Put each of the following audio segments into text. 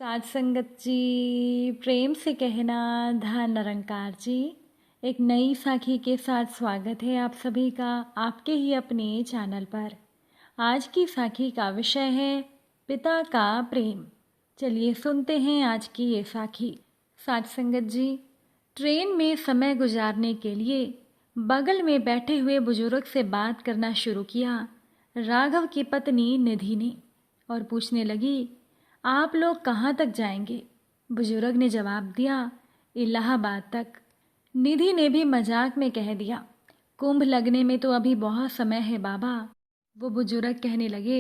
साथ संगत जी, प्रेम से कहना धन निरंकार जी। एक नई साखी के साथ स्वागत है आप सभी का आपके ही अपने चैनल पर। आज की साखी का विषय है पिता का प्रेम। चलिए सुनते हैं आज की ये साखी। साथ संगत जी, ट्रेन में समय गुजारने के लिए बगल में बैठे हुए बुजुर्ग से बात करना शुरू किया राघव की पत्नी निधि ने, और पूछने लगी, आप लोग कहाँ तक जाएंगे? बुजुर्ग ने जवाब दिया, इलाहाबाद तक। निधि ने भी मजाक में कह दिया, कुंभ लगने में तो अभी बहुत समय है बाबा। वो बुजुर्ग कहने लगे,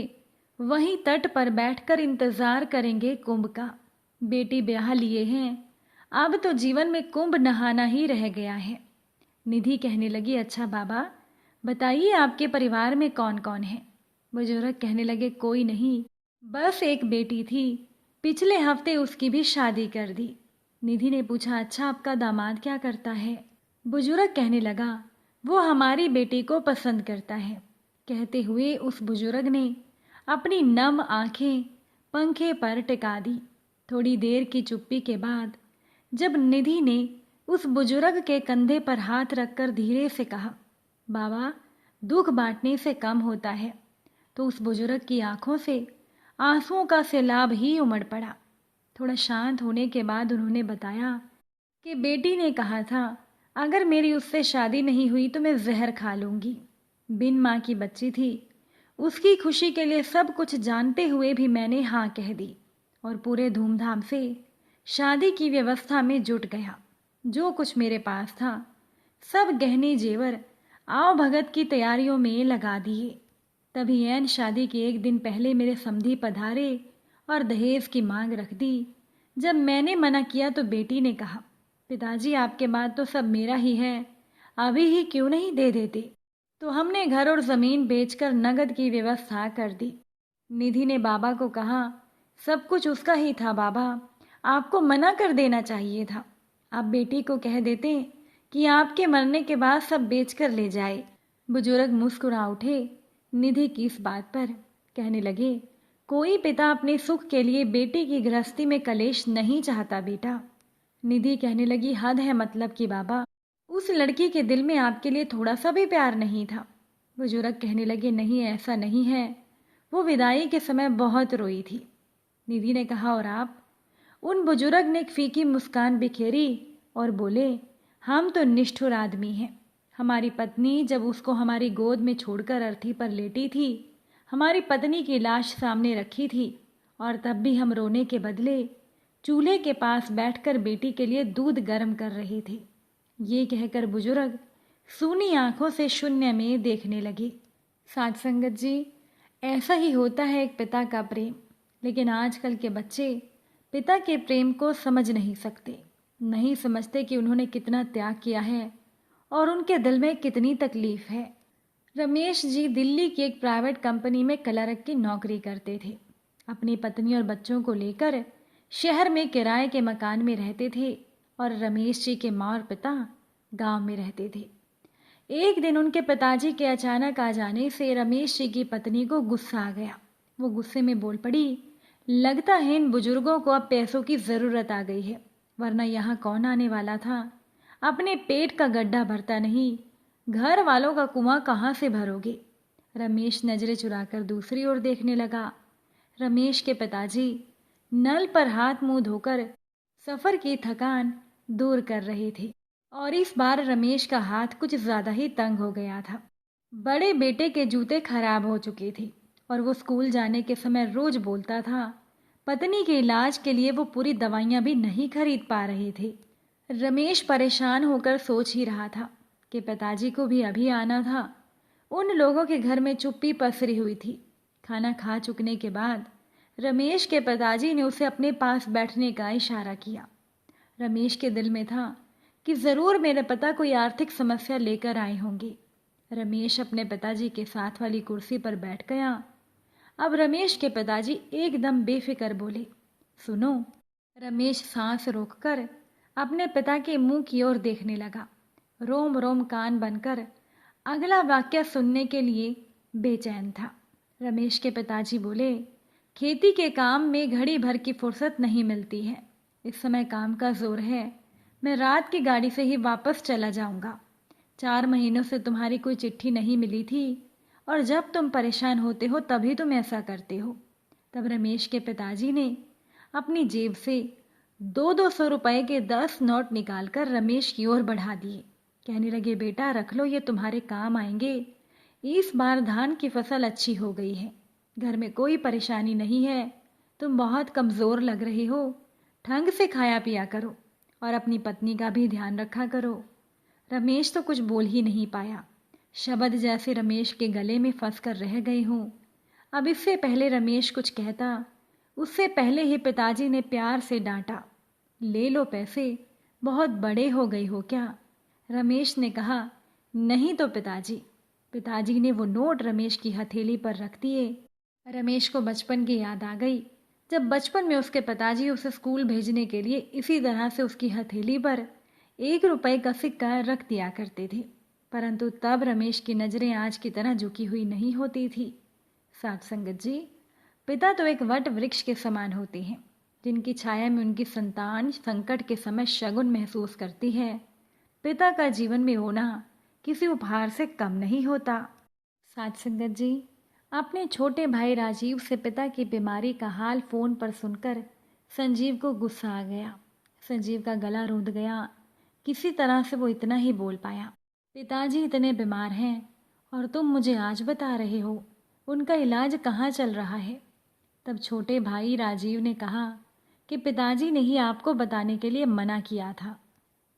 वहीं तट पर बैठकर इंतजार करेंगे कुंभ का। बेटी ब्याह लिए हैं, अब तो जीवन में कुंभ नहाना ही रह गया है। निधि कहने लगी, अच्छा बाबा, बताइए आपके परिवार में कौन कौन है? बुजुर्ग कहने लगे, कोई नहीं, बस एक बेटी थी, पिछले हफ्ते उसकी भी शादी कर दी। निधि ने पूछा, अच्छा आपका दामाद क्या करता है? बुजुर्ग कहने लगा, वो हमारी बेटी को पसंद करता है। कहते हुए उस बुजुर्ग ने अपनी नम आंखें पंखे पर टिका दी। थोड़ी देर की चुप्पी के बाद जब निधि ने उस बुजुर्ग के कंधे पर हाथ रखकर धीरे से कहा, बाबा, दुख बांटने से कम होता है, तो उस बुजुर्ग की आंखों से आंसुओं का सैलाब ही उमड़ पड़ा। थोड़ा शांत होने के बाद उन्होंने बताया कि बेटी ने कहा था, अगर मेरी उससे शादी नहीं हुई तो मैं जहर खा लूंगी। बिन माँ की बच्ची थी, उसकी खुशी के लिए सब कुछ जानते हुए भी मैंने हाँ कह दी और पूरे धूमधाम से शादी की व्यवस्था में जुट गया। जो कुछ मेरे पास था सब गहने जेवर आओ भगत की तैयारियों में लगा दिए। तभी ऐन शादी के एक दिन पहले मेरे समधी पधारे और दहेज की मांग रख दी। जब मैंने मना किया तो बेटी ने कहा, पिताजी आपके बाद तो सब मेरा ही है, अभी ही क्यों नहीं दे देते? तो हमने घर और ज़मीन बेचकर नगद की व्यवस्था कर दी। निधि ने बाबा को कहा, सब कुछ उसका ही था बाबा, आपको मना कर देना चाहिए था। आप बेटी को कह देते कि आपके मरने के बाद सब बेचकर ले जाए। बुजुर्ग मुस्कुरा उठे निधि की इस बात पर। कहने लगे, कोई पिता अपने सुख के लिए बेटी की गृहस्थी में कलेश नहीं चाहता बेटा। निधि कहने लगी, हद है मतलब कि बाबा, उस लड़की के दिल में आपके लिए थोड़ा सा भी प्यार नहीं था। बुजुर्ग कहने लगे, नहीं ऐसा नहीं है, वो विदाई के समय बहुत रोई थी। निधि ने कहा, और आप? उन बुजुर्ग ने एक फीकी मुस्कान बिखेरी और बोले, हम तो निष्ठुर आदमी हैं। हमारी पत्नी जब उसको हमारी गोद में छोड़कर अर्थी पर लेटी थी, हमारी पत्नी की लाश सामने रखी थी, और तब भी हम रोने के बदले चूल्हे के पास बैठकर बेटी के लिए दूध गर्म कर रहे थे। ये कहकर बुजुर्ग सूनी आंखों से शून्य में देखने लगे। साथ संगत जी, ऐसा ही होता है एक पिता का प्रेम। लेकिन आजकल के बच्चे पिता के प्रेम को समझ नहीं सकते, नहीं समझते कि उन्होंने कितना त्याग किया है और उनके दिल में कितनी तकलीफ है। रमेश जी दिल्ली की एक प्राइवेट कंपनी में क्लर्क की नौकरी करते थे। अपनी पत्नी और बच्चों को लेकर शहर में किराए के मकान में रहते थे और रमेश जी के माँ और पिता गांव में रहते थे। एक दिन उनके पिताजी के अचानक आ जाने से रमेश जी की पत्नी को गुस्सा आ गया। वो गुस्से में बोल पड़ी, लगता है इन बुजुर्गों को अब पैसों की ज़रूरत आ गई है, वरना यहाँ कौन आने वाला था? अपने पेट का गड्ढा भरता नहीं, घर वालों का कुआं कहाँ से भरोगे? रमेश नजरें चुराकर दूसरी ओर देखने लगा। रमेश के पिताजी नल पर हाथ मुंह धोकर सफर की थकान दूर कर रहे थे, और इस बार रमेश का हाथ कुछ ज्यादा ही तंग हो गया था। बड़े बेटे के जूते खराब हो चुके थे और वो स्कूल जाने के समय रोज बोलता था। पत्नी के इलाज के लिए वो पूरी दवाइयाँ भी नहीं खरीद पा रहे थे। रमेश परेशान होकर सोच ही रहा था कि पिताजी को भी अभी आना था। उन लोगों के घर में चुप्पी पसरी हुई थी। खाना खा चुकने के बाद रमेश के पिताजी ने उसे अपने पास बैठने का इशारा किया। रमेश के दिल में था कि ज़रूर मेरे पिता कोई आर्थिक समस्या लेकर आए होंगे। रमेश अपने पिताजी के साथ वाली कुर्सी पर बैठ गया। अब रमेश के पिताजी एकदम बेफिक्र बोले, सुनो। रमेश सांस रोककर अपने पिता के मुंह की ओर देखने लगा, रोम रोम कान बनकर अगला वाक्य सुनने के लिए बेचैन था। रमेश के पिताजी बोले, खेती के काम में घड़ी भर की फुर्सत नहीं मिलती है। इस समय काम का जोर है। मैं रात की गाड़ी से ही वापस चला जाऊंगा। 4 महीनों से तुम्हारी कोई चिट्ठी नहीं मिली थी और जब तुम परेशान होते हो तभी तुम ऐसा करते हो। तब रमेश के पिताजी ने अपनी जेब से 200 रुपए के 10 नोट निकालकर रमेश की ओर बढ़ा दिए। कहने लगे, बेटा रख लो, ये तुम्हारे काम आएंगे। इस बार धान की फसल अच्छी हो गई है। घर में कोई परेशानी नहीं है। तुम बहुत कमज़ोर लग रहे हो। ढंग से खाया पिया करो और अपनी पत्नी का भी ध्यान रखा करो। रमेश तो कुछ बोल ही नहीं पाया। शब्द जैसे रमेश के गले में फंस कर रह गए हों। अब इससे पहले रमेश कुछ कहता, उससे पहले ही पिताजी ने प्यार से डांटा, ले लो पैसे, बहुत बड़े हो गए हो क्या? रमेश ने कहा, नहीं तो पिताजी। पिताजी ने वो नोट रमेश की हथेली पर रख दिए। रमेश को बचपन की याद आ गई, जब बचपन में उसके पिताजी उसे स्कूल भेजने के लिए इसी तरह से उसकी हथेली पर 1 रुपए का सिक्का रख दिया करते थे। परंतु तब रमेश की नज़रें आज की तरह झुकी हुई नहीं होती थी। साथ संगत जी, पिता तो एक वट वृक्ष के समान होते हैं, जिनकी छाया में उनकी संतान संकट के समय शगुन महसूस करती है। पिता का जीवन में होना किसी उपहार से कम नहीं होता। साथ संगत जी, अपने छोटे भाई राजीव से पिता की बीमारी का हाल फोन पर सुनकर संजीव को गुस्सा आ गया। संजीव का गला रूंध गया। किसी तरह से वो इतना ही बोल पाया, पिताजी इतने बीमार हैं और तुम मुझे आज बता रहे हो, उनका इलाज कहाँ चल रहा है? तब छोटे भाई राजीव ने कहा कि पिताजी ने ही आपको बताने के लिए मना किया था,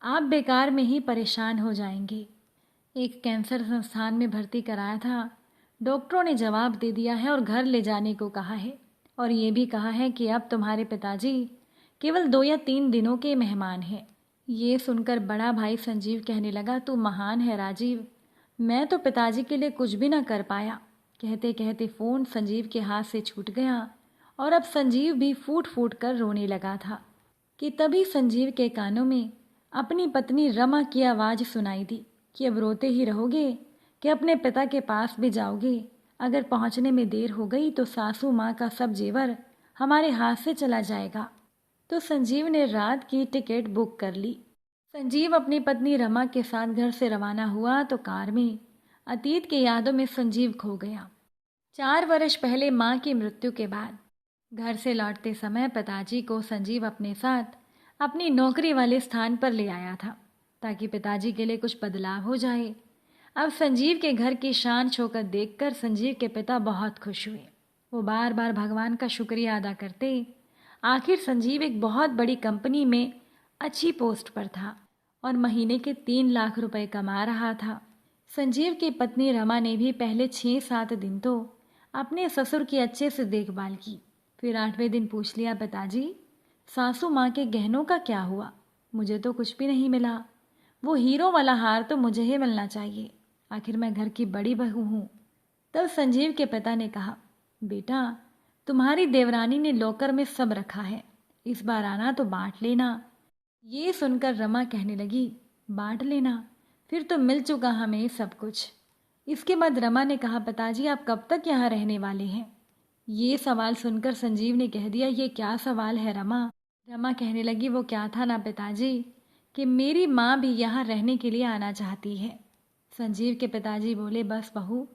आप बेकार में ही परेशान हो जाएंगे। एक कैंसर संस्थान में भर्ती कराया था। डॉक्टरों ने जवाब दे दिया है और घर ले जाने को कहा है, और ये भी कहा है कि अब तुम्हारे पिताजी केवल 2 या 3 दिनों के मेहमान हैं। ये सुनकर बड़ा भाई संजीव कहने लगा, तू महान है राजीव, मैं तो पिताजी के लिए कुछ भी ना कर पाया। कहते कहते फ़ोन संजीव के हाथ से छूट गया और अब संजीव भी फूट फूट कर रोने लगा था कि तभी संजीव के कानों में अपनी पत्नी रमा की आवाज़ सुनाई दी कि अब रोते ही रहोगे कि अपने पिता के पास भी जाओगे? अगर पहुंचने में देर हो गई तो सासू माँ का सब जेवर हमारे हाथ से चला जाएगा। तो संजीव ने रात की टिकट बुक कर ली। संजीव अपनी पत्नी रमा के साथ घर से रवाना हुआ तो कार में अतीत की यादों में संजीव खो गया। 4 वर्ष पहले माँ की मृत्यु के बाद घर से लौटते समय पिताजी को संजीव अपने साथ अपनी नौकरी वाले स्थान पर ले आया था, ताकि पिताजी के लिए कुछ बदलाव हो जाए। अब संजीव के घर की शान शौकत देखकर संजीव के पिता बहुत खुश हुए। वो बार बार भगवान का शुक्रिया अदा करते। आखिर संजीव एक बहुत बड़ी कंपनी में अच्छी पोस्ट पर था और महीने के 3 लाख रुपए कमा रहा था। संजीव की पत्नी रमा ने भी पहले 6-7 दिन तो अपने ससुर की अच्छे से देखभाल की। फिर 8वें दिन पूछ लिया, पिताजी सासू माँ के गहनों का क्या हुआ? मुझे तो कुछ भी नहीं मिला। वो हीरो वाला हार तो मुझे ही मिलना चाहिए, आखिर मैं घर की बड़ी बहू हूँ। तब संजीव के पिता ने कहा, बेटा तुम्हारी देवरानी ने लॉकर में सब रखा है, इस बार आना तो बांट लेना। ये सुनकर रमा कहने लगी, बांट लेना? फिर तो मिल चुका हमें सब कुछ। इसके बाद रमा ने कहा, पिताजी आप कब तक यहाँ रहने वाले हैं? ये सवाल सुनकर संजीव ने कह दिया, ये क्या सवाल है रमा? रमा कहने लगी, वो क्या था ना पिताजी कि मेरी माँ भी यहाँ रहने के लिए आना चाहती है। संजीव के पिताजी बोले, बस बहू,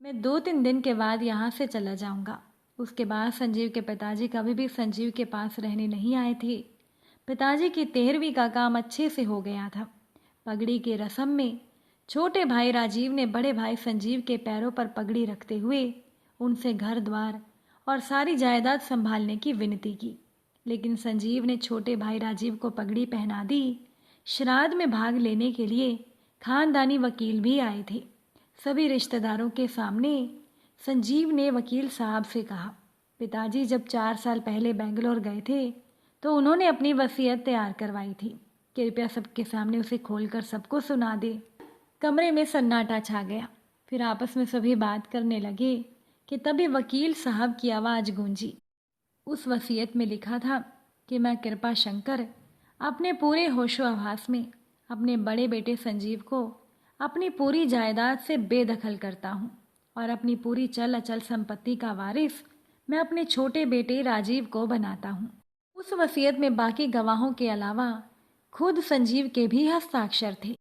मैं 2-3 दिन के बाद यहाँ से चला जाऊँगा। उसके बाद संजीव के पिताजी कभी भी संजीव के पास रहने नहीं आए थे। पिताजी की 13वीं का काम अच्छे से हो गया था। पगड़ी की रस्म में छोटे भाई राजीव ने बड़े भाई संजीव के पैरों पर पगड़ी रखते हुए उनसे घर द्वार और सारी जायदाद संभालने की विनती की, लेकिन संजीव ने छोटे भाई राजीव को पगड़ी पहना दी। श्राद्ध में भाग लेने के लिए खानदानी वकील भी आए थे। सभी रिश्तेदारों के सामने संजीव ने वकील साहब से कहा, पिताजी जब 4 साल पहले बेंगलोर गए थे तो उन्होंने अपनी वसीयत तैयार करवाई थी, कृपया सबके सामने उसे खोलकर सबको सुना दे। कमरे में सन्नाटा छा गया। फिर आपस में सभी बात करने लगे कि तभी वकील साहब की आवाज़ गूंजी। उस वसीयत में लिखा था कि मैं कृपा शंकर अपने पूरे होशो आभास में अपने बड़े बेटे संजीव को अपनी पूरी जायदाद से बेदखल करता हूँ और अपनी पूरी चल अचल संपत्ति का वारिस मैं अपने छोटे बेटे राजीव को बनाता हूँ। उस वसीयत में बाकी गवाहों के अलावा खुद संजीव के भी हस्ताक्षर थे।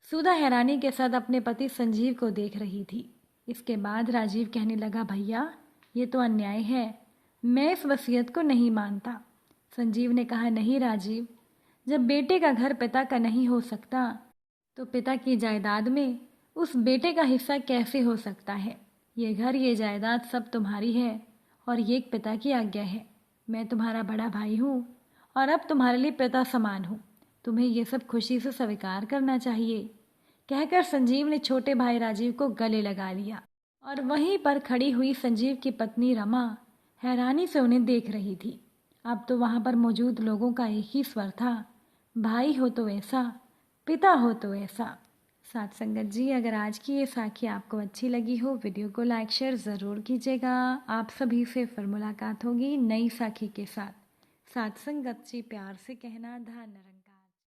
सुधा हैरानी के साथ अपने पति संजीव को देख रही थी। इसके बाद राजीव कहने लगा, भैया ये तो अन्याय है, मैं इस वसीयत को नहीं मानता। संजीव ने कहा, नहीं राजीव, जब बेटे का घर पिता का नहीं हो सकता तो पिता की जायदाद में उस बेटे का हिस्सा कैसे हो सकता है। ये घर, ये जायदाद सब तुम्हारी है और ये एक पिता की आज्ञा है। मैं तुम्हारा बड़ा भाई हूँ और अब तुम्हारे लिए पिता समान हूँ। तुम्हें ये सब खुशी से स्वीकार करना चाहिए। कहकर संजीव ने छोटे भाई राजीव को गले लगा लिया और वहीं पर खड़ी हुई संजीव की पत्नी रमा हैरानी से उन्हें देख रही थी। अब तो वहाँ पर मौजूद लोगों का एक ही स्वर था, भाई हो तो ऐसा, पिता हो तो ऐसा। साथ संगत जी, अगर आज की ये साखी आपको अच्छी लगी हो, वीडियो को लाइक शेयर ज़रूर कीजिएगा। आप सभी से फिर मुलाकात होगी नई साखी के साथ। साथ संगत जी, प्यार से कहना, धन निरंकार।